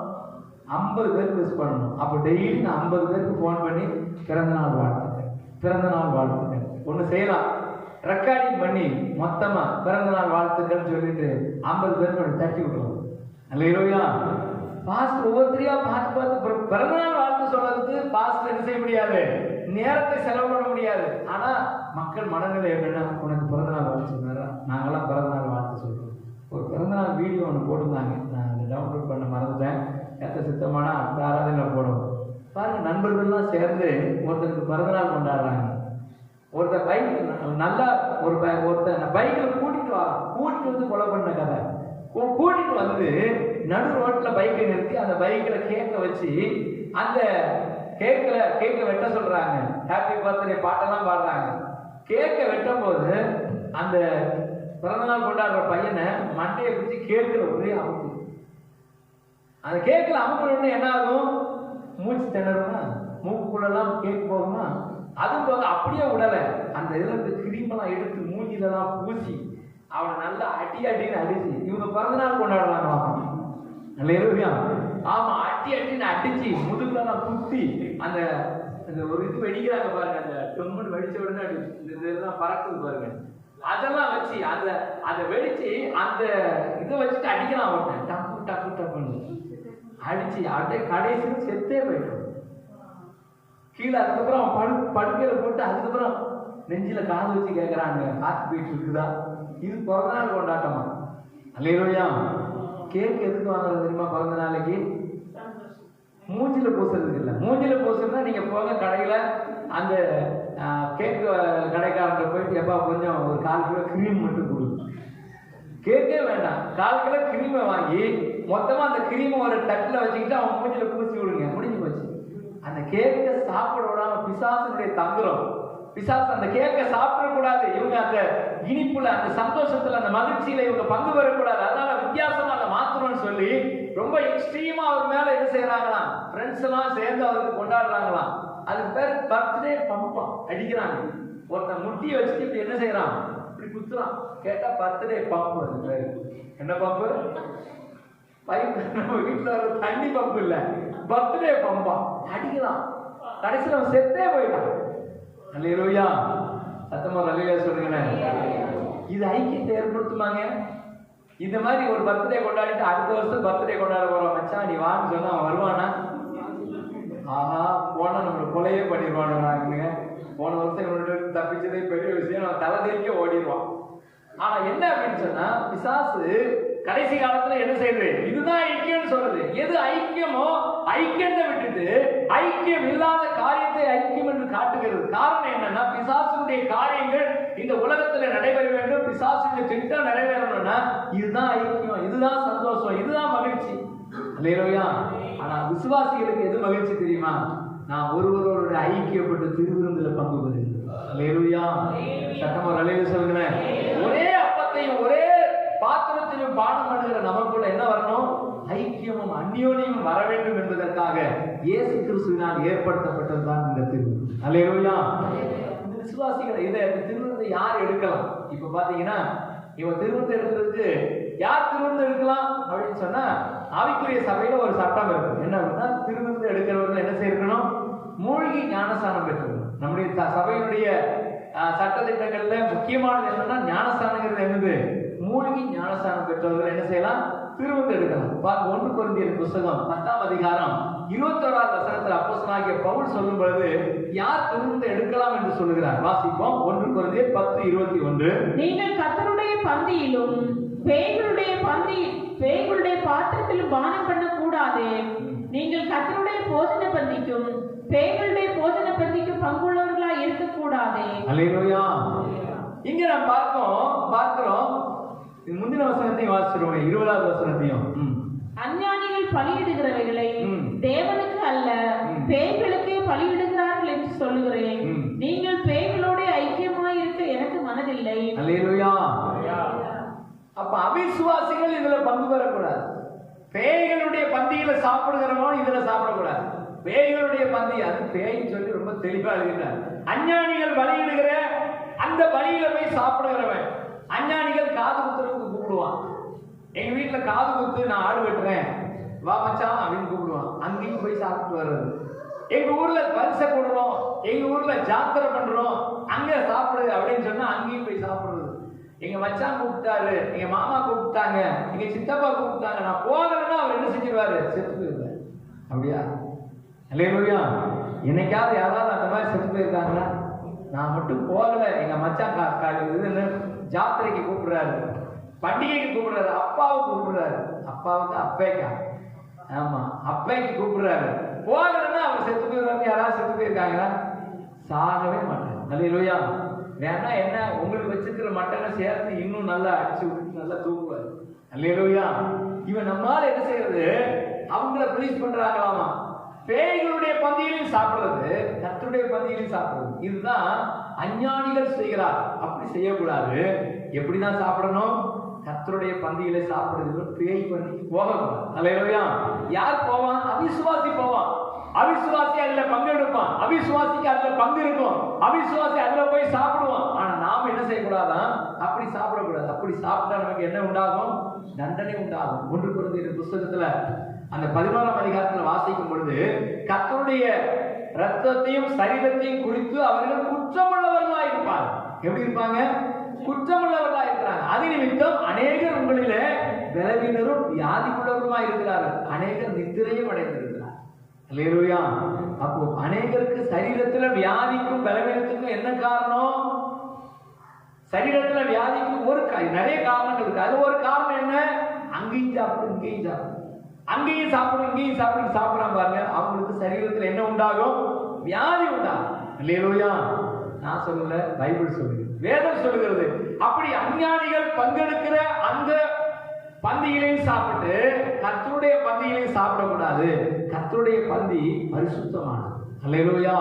50 பேருக்கு விஷ் பண்ணணும். அப்போ டெய்லி நான் 50 பேருக்கு ஃபோன் பண்ணி பிறந்தநாள் வாழ்த்துட்டேன், பிறந்தநாள் வாழ்த்துட்டேன். ஒன்று செய்யலாம், ரெக்கார்டிங் பண்ணி மொத்தமாக பிறந்தநாள் வாழ்த்துக்கள்னு சொல்லிட்டு 50 பேருக்கு தட்டி விட்டுருவோம். அல்லேலூயா. பாஸ்டர் ஒவ்வொருத்தரையா பார்த்து பார்த்து பிறந்தநாள் வாழ்த்து சொல்றதுக்கு பாஸ்டர் என்ன செய்ய முடியாது, நேரத்தை செலவு பண்ண முடியாது. ஆனா மக்கள் மனநிலை என்னன்னா, உனக்கு பிறந்தநாள் வாழ்த்து சொன்னாரா, நாங்களாம் பிறந்தநாள் வாழ்த்து சொல்றோம். ஒரு பிறந்தநாள் வீடியோ ஒன்று போட்டிருந்தாங்க, நான் அதை டவுன்லோட் பண்ண மறந்துட்டேன். எத்த சித்தமான அந்த ஆராதனையில் போடுவோம் பாருங்க. நண்பர்கள்லாம் சேர்ந்து ஒருத்தருக்கு பிறந்தநாள் கொண்டாடுறாங்க. ஒருத்தர் பைக் நல்லா ஒருத்தர் பைக்கில் கூட்டிட்டு வந்து கொலை பண்ண கதை. கூட்டிட்டு வந்து நடு ரோட்ல பைக்கை நிறுத்தி அந்த பைக்கில் கேக்க வச்சு அந்த கேக்க வெட்ட சொல்றாங்க. ஹாப்பி பர்த்டே பாட்டெல்லாம் பாடுறாங்க. கேக்க வெட்டும் போது அந்த பிறந்தநாள் கொண்டாடுற பையனை மண்டையை பிடிச்சி கேட்கிற ஒரே அமுக்கு. அந்த கேக்கில் அமுக்கணும்னு என்ன ஆகும்? மூச்சு திணறுமா, மூக்குக்குள்ளெல்லாம் கேக் போகுமா, அதுவும் போக அப்படியே விடலை. அந்த இதில் கிரீமெல்லாம் எடுத்து மூஞ்சிலெல்லாம் பூசி அவனை நல்லா அடின்னு அடிச்சு இவங்க பிறந்தநாள் கொண்டாடுறாங்களாம். நல்ல ஆமா, அடின்னு அடிச்சு முதுகுலாம் குத்தி அந்த ஒரு இது வெடிக்கிறாங்க பாருங்க. அந்த டொம்முன்னு வெடிச்ச உடனே இந்த இதெல்லாம் பறக்குது பாருங்க. அதெல்லாம் வச்சு அதை வெடிச்சு அந்த இதை வச்சுட்டு அடிக்கலாம். அவன் டப்பு டப்பு டப்புன்னு அடிச்சு அப்படியே கடைசியில் செத்தே போயிடும் கீழே. அதுக்கப்புறம் அவன் படுக்கையில போட்டு அதுக்கப்புறம் நெஞ்சில காது வச்சு கேட்கறாங்க, ஹார்ட் பீட் இருக்குதா? இது பிறந்த நாள் கொண்டாட்டமா? அல்லேலூயா. கேக் எதுக்கு வாங்குறது தெரியுமா? பிறந்த நாளைக்கு மூஞ்சில பூசுறதுக்கு இல்லை. மூஞ்சில பூசுறதுனா நீங்க போங்க கடையில, அந்த கேக் கடைக்காரங்க போயிட்டு எப்பா கொஞ்சம் ஒரு 1/4 கிலோ கிரீம் மட்டும் கொடு. கேக்கே வேண்டாம், 1/4 கிலோ கிரீமை வாங்கி மொத்தமா அந்த கிரீமை ஒரு தட்டில் வச்சுக்கிட்டு அவன் மூஞ்சில பூசி விடுங்க, முடிஞ்சு போச்சு. அந்த கேக்கை சாப்பிட விடாம பிசாசனுடைய தந்திரம். பிசாசு அந்த கேக்கை சாப்பிடக்கூடாது, இவங்க அந்த இனிப்புல, அந்த சந்தோஷத்துல, அந்த மகிழ்ச்சியில இவங்க பங்கு பெறக்கூடாது. அதனால வித்தியாசமா அதை மாத்தணும்னு சொல்லி ரொம்ப எக்ஸ்ட்ரீமா அவர் மேல என்ன செய்யறாங்களாம், ஃப்ரெண்ட்ஸ் எல்லாம் சேர்ந்து அவருக்கு கொண்டாடுறாங்களாம். அதுக்கு பேர் பர்த்டே பம்பம் அடிக்கிறாங்க. ஒருத்தன் முட்டியை வச்சுட்டு இப்படி என்ன செய்யறான், இப்படி குத்துறான். கேட்டா பர்த்டே பம்ப். அது பேரு என்ன பம்பு? பைப் நம்ம வீட்டுல ஒரு தண்ணி பம்பு இல்ல, பர்த்டே பம்பா அடிக்கலாம். கடைசியில் அவன் செத்தே போயிட்டான். அல்லேலூயா, சத்தமா அல்லேலூயா சொல்லுங்களேன். இது ஐக்கியத்தை ஏற்படுத்துமாங்க? இந்த மாதிரி ஒரு பர்த்டே கொண்டாடிட்டு அடுத்த வருஷம் பர்த்டே கொண்டாட போறோம், மச்சான் நீ வான்னு சொன்னா அவன் வருவானா? ஆஹா, போனா நம்மளை கொலையே பண்ணிடுவானுங்க. போன வருஷம் இவனோட தப்பிச்சதே பெரிய விஷயம், அவன் தலை தெறிக்க ஓடிடுவான். ஆனா என்ன அப்படின்னு சொன்னா, பிசாசு கடைசி காலத்துல என்ன செய்யுது? இதுதான் ஐக்கியம் சொல்றது. எது ஐக்கியமோ ஐக்கியத்தை விட்டுட்டு ஐக்கியம் இல்லாத காரியத்தை ஐக்கியம் என்று காட்டுகிறது. காரணம் என்னன்னா, பிசாசுடைய காரியங்கள் இந்த உலகத்துல நடைபெற வேண்டும், பிசாசுடைய திட்டம் நிறைவேறணும்னா இதுதான் ஐக்கியம், இதுதான் சந்தோஷம், இதுதான் மகிழ்ச்சி. அல்லேலூயா. ஆனா விசுவாசிகளுக்கு எது மகிழ்ச்சி தெரியுமா? நான் ஒருவரோட ஐக்கியப்பட்டு திருவிருந்துல பங்கு பெறுகிறேன். அல்லேலூயா, சத்தமா அல்லேலூயா சொல்லுங்களேன். ஒரே அப்பத்தையும் ஒரே பாத்திரத்திலும் பானம் பண்ணுகிற நமக்குள்ள என்ன வரணும்? ஐக்கியமும் அந்யோன்யமும் வர வேண்டும் என்பதற்காக இயேசு கிறிஸ்துவினால் ஏற்படுத்தப்பட்டதுதான் இந்த திருவிருந்து. அல்லேலூயா. இந்த விசுவாசிகளை இதை திருவிருந்தை யார் எடுக்கலாம்? இப்ப பாத்தீங்கன்னா இவன் திருவிருந்து எடுக்கிறதுக்கு யார் திருவிருந்து எடுக்கலாம் அப்படின்னு சொன்னா, ஆவிக்குரிய சபையில ஒரு சட்டம் இருக்கு. என்ன அப்படின்னா, திருவிருந்து எடுக்கிறவர்கள் என்ன செய்யணும்? மூழ்கி ஞானஸ்தானம் பெற்றவர்கள். நம்முடைய சபையினுடைய சட்டத்திட்டங்கள்ல முக்கியமானது என்னன்னா, ஞானஸ்தானங்கிறது என்னது? மூழ்கி ஞானஸ்தானம் பெற்றவர்கள் என்ன செய்யலாம்? திருவிருந்து எடுக்கலாம். 1 கொரிந்தியர் புத்தகம் 10ஆம் அதிகாரம் 21வது வசனத்தில் அப்போஸ்தலனாகிய பவுல் சொல்லும் பொழுது யார் திருவிருந்து எடுக்கலாம் என்று சொல்லுகிறார். வாசிப்போம். 1 கொரிந்தியர் 10:21. நீங்கள் கர்த்தருடைய பந்தியிலும் பேய்களுடைய பாத்திரத்திலும் பானம் பண்ண கூடாதே. நீங்கள் கர்த்தருடைய போஜன பந்திக்கும் பேய்களுடைய போஜன பந்திக்கும் பங்குள்ளவர்களா இருக்க கூடாதே. அல்லேலூயா. இங்க நாம் பார்க்கிறோம் முந்தின வசனத்தையும் வாசிக்கிறோம், 20வது வசனத்தையும். அஞ்ஞானிகள் பலியிடுகிறவைகளை தேவனுக்கு அல்ல பேய்களுக்கே பலியிடுகிறார்கள் என்று சொல்லுகிறேன். நீங்கள் பேய்களோட ஐக்கியமாய் இருக்க எனக்கு மனதில்லை. அல்லேலூயா. அப்ப அவிசுவாசிகள் இதுல பங்கு பெறக்கூடாது. பேய்களுடைய பந்தியில சாப்பிடுகிறவன் இதுல சாப்பிடக்கூடாது. பேய்களுடைய பந்தி, அது பேய்ன்னு சொல்லி ரொம்ப தெளிவா எழுதினார். அஞ்ஞானிகள் பலியிடுகிற அந்த பலியில போய் சாப்பிடுகிறவன், அஞ்ஞானிகள் காது குத்துறதுக்கு கூப்பிடுவான். எங்க வீட்டுல காது குத்து, நான் ஆடு வெட்டுறேன் வா மச்சான் அப்படின்னு கூப்பிடுவான். அங்கேயும் போய் சாப்பிட்டு வர்றது. எங்க ஊர்ல பரிசை போடுறோம், எங்க ஊர்ல ஜாத்திரை பண்றோம், அங்க சாப்பிடு அப்படின்னு சொன்னா அங்கேயும் போய் சாப்பிடுறது. எங்க மச்சான் கூப்பிட்டாரு, எங்க மாமா கூப்பிட்டாங்க, எங்க சித்தப்பா கூப்பிட்டாங்க, நான் போகலன்னா அவர் என்ன செஞ்சிருவாரு? செத்து போயிருவாரு. அப்படியா? அல்லேலூயா. என்னைக்காவது யாராவது அந்த மாதிரி செத்து போயிருக்காங்களா? நான் மட்டும் போகல, எங்க மச்சான் ஜாத்திரைக்கு கூப்பிடுறாரு, பண்டிகைக்கு கூப்பிடுறாரு, அப்பாவுக்கு கூப்பிடுறாரு, அப்பாவுக்கு அப்பேக்கா, ஆமா அப்பேக்கு கூப்பிடுறாரு, போகலன்னா அவர் செத்து போயிருவாங்க. யாராவது செத்து போயிருக்காங்களா? சாகவே மாட்டாங்க. அல்லேலூயா. வேணா என்ன, உங்களுக்கு வச்சிருக்கிற மட்டனை சேர்த்து இன்னும் நல்லா அடிச்சு விட்டு நல்லா தூங்குவார். அல்லேலூயா. இவன் நம்மால என்ன செய்யறது? அவங்கள ப்ளீஸ் பண்றாங்களாமா. பேய்களுடைய பந்தியிலையும் சாப்பிடுறது, கர்த்தருடைய பந்தியிலையும் சாப்பிடுறது, இதுதான் அஞ்ஞானிகள் செய்கிறார். அப்படி செய்யக்கூடாது. எப்படிதான் சாப்பிடணும்? கர்த்தருடைய பந்தியில சாப்பிடுறது. பேய் பந்திக்கு போகக்கூடாது. அல்லேலூயா. யார் போவான்? அவிசுவாசி போவான். அவிசுவாசி அதுல பங்கெடுப்பான், அவிசுவாசிக்கு அதுல பங்கு இருக்கும், அவிசுவாசி அதுல போய் சாப்பிடுவான். ஆனா நாம என்ன செய்யக்கூடாதான்? அப்படி சாப்பிடக்கூடாது. அப்படி சாப்பிட்டா நமக்கு என்ன உண்டாகும்? தண்டனை உண்டாகும். 1 கொரிந்தியர் புத்தகத்துல அந்த 11ஆம் அதிகாரத்துல வாசிக்கும் பொழுது, கர்த்தருடைய ரத்தத்தையும் சரீரத்தையும் குறித்து அவர்கள் குற்றமுள்ளவர்களா இருப்பார். எப்படி இருப்பாங்க? குற்றமுள்ளவர்களா இருக்கிறாங்க. அது நிமித்தம் அநேகர் உங்களிலே பலவீனரும் வியாதிக்குள்ளவருமா இருக்கிறார்கள், அநேகர் நித்திரையும் அடைந்திருக்கிறார். அல்லேலூயா. அப்போ அநேகருக்கு சரீரத்துல வியாதிக்கும் பலவீனத்துக்கும் என்ன காரணம்? சரீரத்துல வியாதிக்கும் நிறைய காரணங்கள் இருக்கு. அது ஒரு காரணம் என்ன? அங்கேயும் சாப்பிடும் இங்கேயும் சாப்பிடும், அங்கேயும் சாப்பிடும் இங்கேயும் சாப்பிடும் சாப்பிடாம பாருங்க, அவங்களுக்கு சரீரத்துல என்ன உண்டாகும்? வியாதி உண்டாகும். அல்லேலூயா. நான் சொல்லல, பைபிள் சொல்லுது, வேதம் சொல்லுகிறது. அப்படி அஞ்ஞானிகள் பங்கெடுக்கிற அந்த பந்தியிலையும் சாப்பிட்டு கர்த்தருடைய பந்தியிலையும் சாப்பிடக்கூடாது. கர்த்தருடைய பந்தி பரிசுத்தமானது. அல்லேலூயா.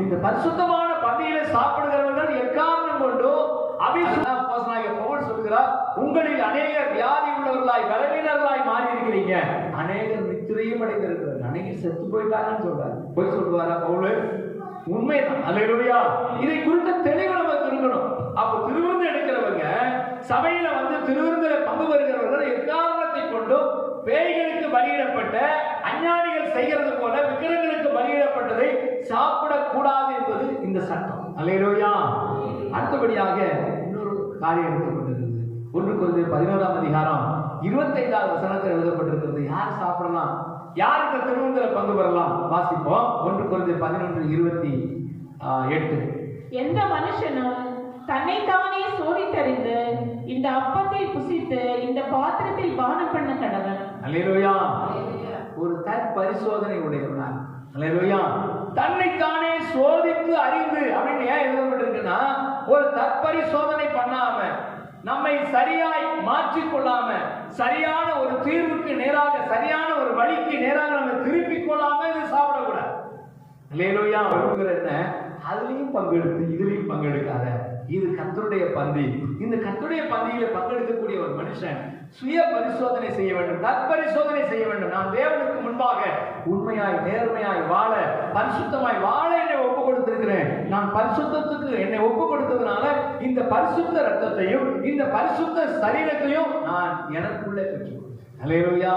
இந்த பரிசுத்தமான பந்தியில சாப்பிடுகிறவர்கள் எக்காரணம் கொண்டு பவுல் சொல்கிறார், உங்களில் அநேகர் வியாதி உள்ளவர்களாய் பலவீனர்களாய் மாறி இருக்கிறீங்க, அநேகர் நித்திரையும் அடைந்திருக்கிறார்கள், அநேகர் செத்து போயிட்டாங்கன்னு சொல்றாரு. போய் சொல்லுவாரா பவுல்? உண்மைதான். அல்லேலூயா. இதை குறித்த தெளிவு நமக்கு இருக்கணும். அப்ப திருவிருந்து எடுக்கிறவங்க, சபையில திருவிருந்தில பங்கு பெறுகிறவர்கள் எக்காரணத்தை கொண்டு பேய்களுக்கு பலியிடப்பட்ட அஞ்ஞானிகள் செய்கிறது போல விக்கிரங்களுக்கு பலியிடப்பட்டதை சாப்பிடக்கூடாது என்பது இந்த சட்டம். அல்லேலூயா. அடுத்தபடியாக இன்னொரு காரியம் எழுதப்பட்டிருக்கிறது. 1 கொரிந்தியர் 11ஆம் அதிகாரம் 25வது வசனத்தில் எழுதப்பட்டிருக்கிறது. யார் சாப்பிடலாம், யார் இந்த திருவிருந்தில் பங்கு பெறலாம்? வாசிப்போம். 1 கொரிந்தியர் 11:28. எந்த மனுஷனும் தன்னைத்தானே சோதித்தறிந்து இந்த அப்பத்தை புசித்து இந்த பாத்திரத்தில் பானம் பண்ண கடவன். அல்லேலூயா. ஒரு பரிசோதனை உடையவனார். அல்லேலூயா. தன்னைத்தானே சோதித்து அறிந்து அப்படின்னு ஏன் எழுதப்பட்டிருக்குன்னா, ஒரு தற்பரிசோதனை பண்ணாம, நம்மை சரியாய் மாற்றிக்கொள்ளாம, சரியான ஒரு தீர்வுக்கு நேராக, சரியான ஒரு வழிக்கு நேராக நம்ம திருப்பிக் கொள்ளாம இது சாப்பிடக்கூடாது. அல்லேலூயா. என்ன, அதுலயும் பங்கெடுத்து இதுலயும் பங்கெடுக்காத. இது கர்த்தருடைய பந்தி. இந்த கர்த்தருடைய பந்தியில பங்கெடுக்கக்கூடிய ஒரு மனுஷன் சுய பரிசோதனை செய்ய வேண்டும், தற்பரிசோதனை செய்ய வேண்டும். நான் தேவனுக்கு முன்பாக உண்மையாய் நேர்மையாய் வாழ, பரிசுத்தமாய் வாழ என்னை ஒப்பு கொடுத்திருக்கிறேன். நான் பரிசுத்தத்துக்கு என்னை ஒப்பு கொடுத்ததுனால இந்த பரிசுத்த ரத்தத்தையும் இந்த பரிசுத்த சரீரத்தையும் நான் எனக்குள்ளே பெற்றுக்கொண்டேன். அல்லேலூயா.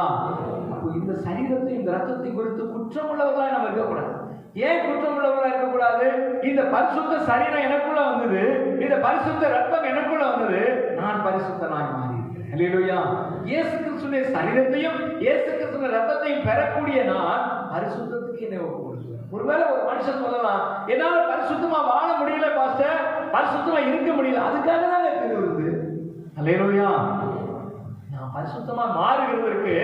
அப்போ இந்த சரீரத்தையும் இந்த ரத்தத்தை குறித்து குற்றம் உள்ளவர்களாய் நம்ம இருக்கக்கூடாது. ஏன் குற்றம் உள்ளவர்களாக இருக்கக்கூடாது? இந்த பரிசுத்த சரீரம் எனக்குள்ள வந்தது, இந்த பரிசுத்த ரத்தம் எனக்குள்ள வந்தது, நான் பரிசுத்தனாய் மாறி இருக்கிறேன். அல்லேலூயா. இயேசு கிறிஸ்துவின் சரீரத்தையும் இயேசு கிறிஸ்துவின் ரத்தத்தையும் பெறக்கூடிய நான் பரிசுத்தத்துக்கு என்னை ஒப்பு கொடுக்கிறேன். ஒருவேளை ஒரு மனுஷன் சொல்லலாம், என்னால பரிசுத்தமா வாழ முடியல பாஸ்டர், பரிசுத்தமா இருக்க முடியல. அதுக்காக தான் திருவிருந்து. அல்லேலூயா. நான் பரிசுத்தமா மாறுகிறதற்கு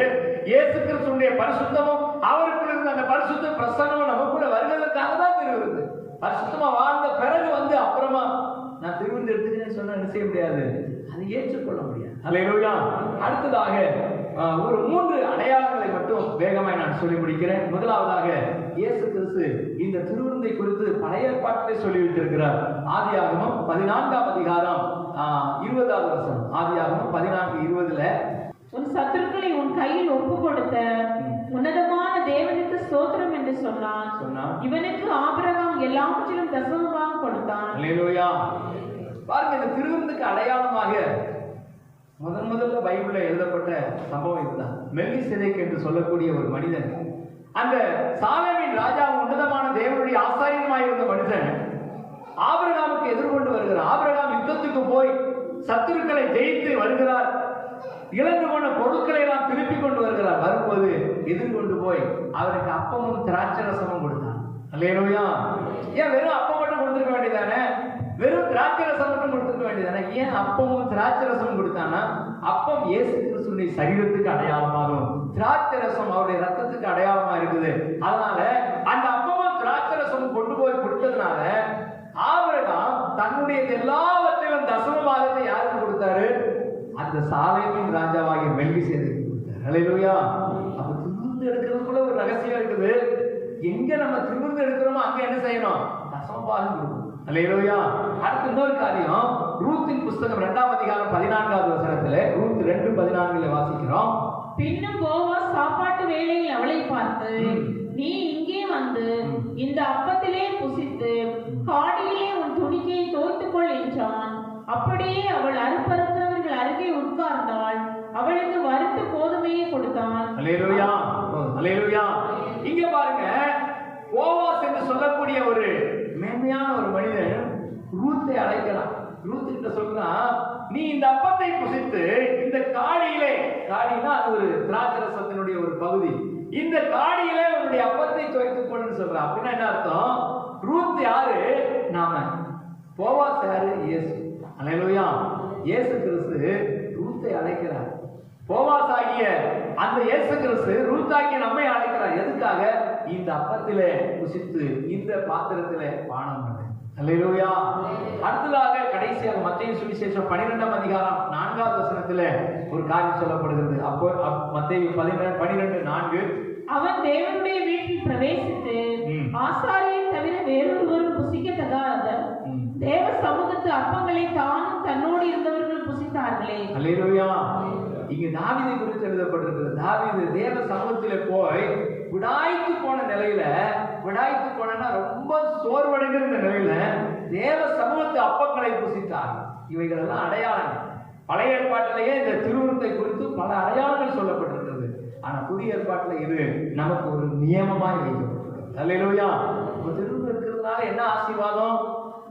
இயேசு கிறிஸ்துவின் பரிசுத்தமும் அவருக்குள்ள இருந்த அந்த பரிசுத்த பிரசன்னமும் நமக்குள்ள வருகிறதுக்காக தான் திருவிருந்து. பரிசுத்தமா வாழ்ந்த பிறகு அப்புறமா நான் திருவிருந்து எடுத்துக்கிறேன்னு சொன்னா என்ன செய்ய முடியாது, அதை ஏற்றுக்கொள்ள முடியாது. அல்லேலூயா. அடுத்ததாக ஒரு 3 அடையாளங்களை மட்டும் வேகமாய் நான் சொல்லி முடிக்கிறேன். முதலாவதாக, இயேசு கிறிஸ்து இந்த திருவிருந்தை குறித்து பழைய ஏற்பாட்டிலே சொல்லி வைத்திருக்கிறார். ஆதியாகமம் 14ஆம் அதிகாரம் 20வது வசனம். ஆதியாகமம் 14:20. உன் சத்துருக்களை உன் கையில் ஒப்பு கொடுத்த உன்னதமான தேவனுக்கு ஸ்தோத்திரம் என்று சொன்னான். இவனுக்கு ஆபிரகாம் எல்லாவற்றிலும் தசமமாக கொடுத்தான். அல்லேலூயா. பாருங்க, இந்த திருவிருந்துக்கு அடையாளமாக முதல்ல பைபிள்ல எழுதப்பட்ட சம்பவம் இதுதான். மெல்கிசேதேக் என்று சொல்லக்கூடிய ஒரு மனிதன், அந்த சாலேமின் ராஜா உன்னதமான தேவனுடைய ஆசாரியமாய் இருந்த மனிதன் ஆபிரகாமுக்கு எதிர்கொண்டு வருகிறார். ஆபிரகாம் யுத்தத்துக்கு போய் சத்துருக்களை ஜெயித்து வருகிறார். இழந்து போன பொருட்களை எல்லாம் திருப்பி கொண்டு வருகிறார். வரும்போது எதிர்கொண்டு போய் அவருக்கு அப்பமும் திராட்சரசமும் கொடுத்தார். அல்லேலூயா. ஏன் வெறும் அப்பம் மட்டும் கொடுத்துருக்க வேண்டியதானே? வெறும் திராட்சரசம் மட்டும் கொடுத்துருக்க வேண்டியதானே? ஏன் அப்பமும் திராட்சரசம் கொடுத்தானா? அப்பம் இயேசு கிறிஸ்துவின் சரீரத்துக்கு அடையாளமாகும், திராட்சரசம் அவருடைய ரத்தத்துக்கு அடையாளமா இருக்குது. அதனால அந்த அப்பமும் திராட்சரசமும் கொண்டு போய் கொடுத்ததுனால ஆபிரகாம் தன்னுடைய எல்லாவற்றையும் தசமபாகத்தை யாருக்கு கொடுத்தாரு? அந்த சாலேமின் ராஜாவாகிய மெல்கிசேதேக்கு கொடுத்தார். அல்லேலூயா. அப்ப திருவிருந்து எடுக்கிறதுக்குள்ள ஒரு ரகசியம் இருக்குது. எங்க நம்ம திருவிருந்து எடுக்கிறோமோ அங்க என்ன செய்யணும்? தசமபாகம் கொடுக்கணும். அல்லேலூயா. அடுத்த இன்னொரு காரியம், ரூத்தின் புஸ்தகம் 2ஆம் அதிகாரம் 14வது வசனத்துல, ரூத் 2:14 வாசிக்கிறோம். பின்னும் போவாஸ் சாப்பாட்டு வேளையில் அவளை பார்த்து, நீ இங்கே வந்து இந்த அப்பத்திலே புசித்து காடியிலே உன் துணிக்கையை தோய்த்துக்கொள் என்றான். அப்படியே அவள் அறுப்பறுக்கிறவர்கள் அருகே உட்கார்ந்தாள். அவளுக்கு வறுத்த கோதுமையை கொடுத்தான். அல்லேலூயா. அல்லேலூயா. இங்க பாருங்க, போவாஸ் என்று சொல்லக்கூடிய ஒரு மேன்மையான ஒரு மனிதன் ரூத்தை அழைக்கலாம். ரூத் கிட்ட சொல்றா, நீ இந்த அப்பத்தை புசித்து இந்த காடியிலே, காடினா அது ஒரு திராட்சரசத்தினுடைய ஒரு பகுதி, இந்த காடியிலே உன்னுடைய அப்பத்தை துவைத்துக் கொள்ளுன்னு சொல்றா. அப்படின்னா என்ன அர்த்தம்? ரூத் யாரு? நாம. போவாஸ் யாரு? இயேசு. அல்லேலூயா. இயேசு கிறிஸ்து ரூத்தை அழைக்கிறார். போவாஸ் ஆகிய அந்த இயேசு கிறிஸ்து ரூத் ஆகிய நம்மை அழைக்கிறார். எதுக்காக? இந்த அப்பத்திலே புசித்து இந்த பாத்திரத்திலே பானம் பண்ணு. அல்லேலூயா. அடுத்ததாக கடைசியாக மத்தேயு சுவிசேஷம் 12ஆம் அதிகாரம் 4வது வசனத்திலே ஒரு காரியம் சொல்லப்படுகிறது. அப்போ மத்தேயு 12:4, அவன் தேவனுடைய வீட்டில் பிரவேசித்து ஆசாரியன் தவிர வேறொருவரும் புசிக்கத்தகாத தேவ சமூகத்து அப்பங்களை தானும் தன்னோடு இருந்தவர்கள் புசித்தார்களே. அல்லேலூயா. இங்க தாவீதை குறித்து எழுதப்பட்டிருக்கிறது. தாவீது தேவ சமூகத்திலே போய் விடாய்த்து போன நிலையில, விடாய்த்து போனா ரொம்ப சோர்வடைகிற நிலையில தேவ சமூகத்து அப்பங்களை புசித்தார். இவைகள் எல்லாம் அடையாளங்கள். பழைய ஏற்பாட்டிலேயே இந்த திருவிருந்தை குறித்து பல அடையாளங்கள் சொல்லப்பட்டிருக்கிறது. ஆனா புதிய ஏற்பாட்டில் இது நமக்கு ஒரு நியமமாய் வைக்கப்பட்டிருக்கு. அல்லேலூயா. திருவிருந்து இருக்கிறதுனால என்ன ஆசீர்வாதம்,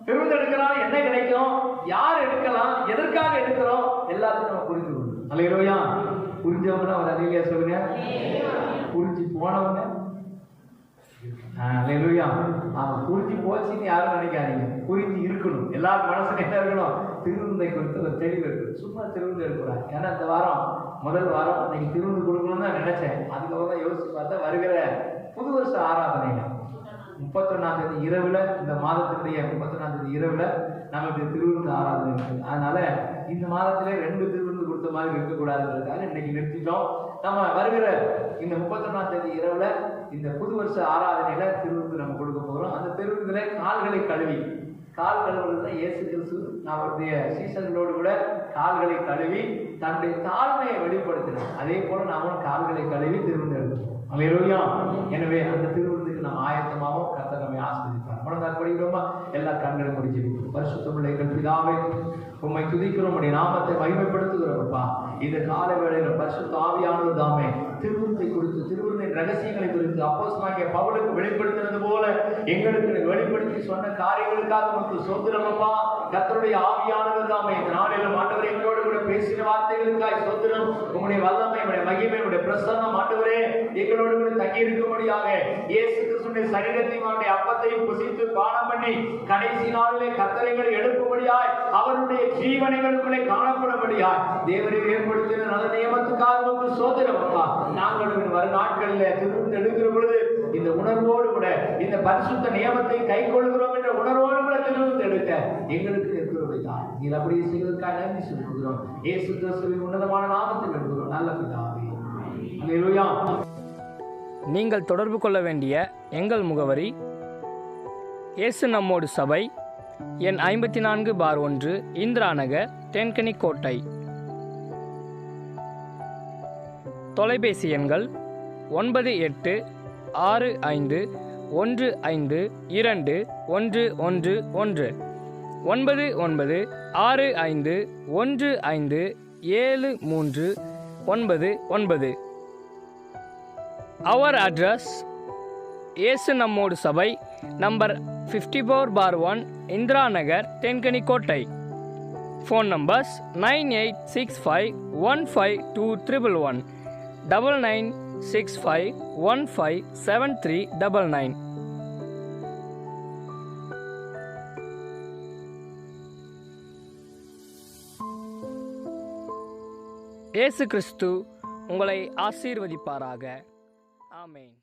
திருவிருந்து எடுக்கிறனால என்ன கிடைக்கும், யார் எடுக்கலாம், எதற்காக எடுக்கிறோம், எல்லாத்தையும் நம்ம புரிந்து கொள்ளணும். அல்லேலூயா. புரிஞ்சவங்க ஒரு அல்லேலூயா சொல்லுங்க. புரிஞ்சு போனவங்க அல்லேலூயா. புரிஞ்சு போச்சுன்னு யாரும் நினைக்காதீங்க. புரிஞ்சு இருக்கணும். எல்லாரும் மனசுல என்ன இருக்கணும், திருவிருந்தை குறித்து ஒரு தெளிவு இருக்கு. சும்மா திருவிருந்து எடுக்கிறாங்க. ஏன்னா இந்த வாரம் முதல் வாரம் இன்னைக்கு திருவிருந்து கொடுக்கணும்னு தான் நினைச்சேன். அதுக்கப்புறம் தான் யோசிச்சு பார்த்தா வருகிற புது வருஷ ஆராதனையில 31ஆம் தேதி இரவுல, இந்த மாதத்தினுடைய 31ஆம் தேதி இரவுல நமக்கு திருவிருந்து ஆராதனை இருக்கு. அதனால இந்த மாதத்திலே 2 திருவிருந்து கொடுத்த மாதிரி இருக்கக்கூடாதுன்றதுக்காக இன்னைக்கு நிறுத்திட்டோம். நம்ம வருகிற இந்த 31ஆம் தேதி இரவுல இந்த புது வருஷ ஆராதனையில திருவிருந்து நம்ம கொடுக்க போகிறோம். அந்த திருவிருந்துல கால்களை கழுவி, கால் கழுவுறதுல இயேசு கிறிஸ்து அவருடைய சீசர்களோடு கூட கால்களை கழுவி தன்னுடைய தாழ்மையை வெளிப்படுத்தினார். அதே போல நாமும் கால்களை கழுவி திருவிருந்து எடுக்கிறோம். அல்லேலூயா. எனவே அந்த திருவிருந்துக்கு நாம் ஆயத்தமாகவும் கர்த்தர் நம்மை ஆசீர்வதிப்பார். முழங்கால் படிக்கிறோமா? எல்லா கண்களும் முடிச்சு பரிசுத்தமுள்ள எங்கள் பிதாவே, உம்மை துதிக்கிறோம், உம்முடைய நாமத்தை மகிமைப்படுத்துகிறோம்ப்பா. இந்த கால வேளையில பரிசுத்த ஆவியானவர் தாமே திருவிருந்தை குறித்து, திருவிருந்தின் ரகசியங்களை குறித்து அப்போஸ்தலனாகிய பவுலுக்கு வெளிப்படுத்தினது போல எங்களுக்கு வெளிப்படுத்தி சொன்ன காரியங்களுக்காக உங்களுக்கு சோத்திரமப்பா. கர்த்தருடைய ஆவியானவர் தாமே இந்த நாளிலும் ஆண்டவரே எங்களோடு கூட பேசின வார்த்தைகளுக்காய் சோத்திரம். உங்களுடைய வல்லமை, உங்களுடைய மகிமை, உங்களுடைய பிரசன்னம் ஆண்டவரே எங்களோடு கூட தங்கி இருக்கும்படியாக இயேசு கிறிஸ்துவின் சரீரத்தையும் அவருடைய அப்பத்தையும் புசித்து பானம் பண்ணி கடைசி நாளிலே கர்த்தரைகளை எழுப்பும்படியாய் அவருடைய ஜீவனைகளுக்குள்ளே காணப்படும்படியாய் தேவரை ஏற்படுத்தின நல்ல நியமத்துக்காக உங்களுக்கு சோத்திரமப்பா. நாங்கள் வரும் நாட்களில் திருவிருந்து எடுக்கிற பொழுது இந்த உணர்வோடு கூட இந்த பரிசுத்த நியமத்தை கை கொள்கிறோம் என்ற உணர்வோடு கூட திருவிருந்து எடுக்க எங்களுக்கு இருக்கிறவை தான். நீர் அப்படியே செய்வதற்காக நன்றி சொல்லுகிறோம். இயேசு கிறிஸ்துவின் உன்னதமான நாமத்தில் எடுக்கிறோம் நல்ல பிதாவே. அல்லேலூயா. நீங்கள் தொடர்பு கொள்ள வேண்டிய எங்கள் முகவரி: இயேசு நம்மோடு சபை, எண் 54/1, இந்திரா நகர், தென்கனிக்கோட்டை. தொலைபேசி எண்கள் 9865152111, 9965157399. Our address: இயேசு நம்மோடு சபை, number 54/1, Indira Nagar, Denkanikottai. Phone numbers 9865152311, 9965157399. இயேசு கிறிஸ்து உங்களை ஆசீர்வதிப்பாராக. ஆமென்.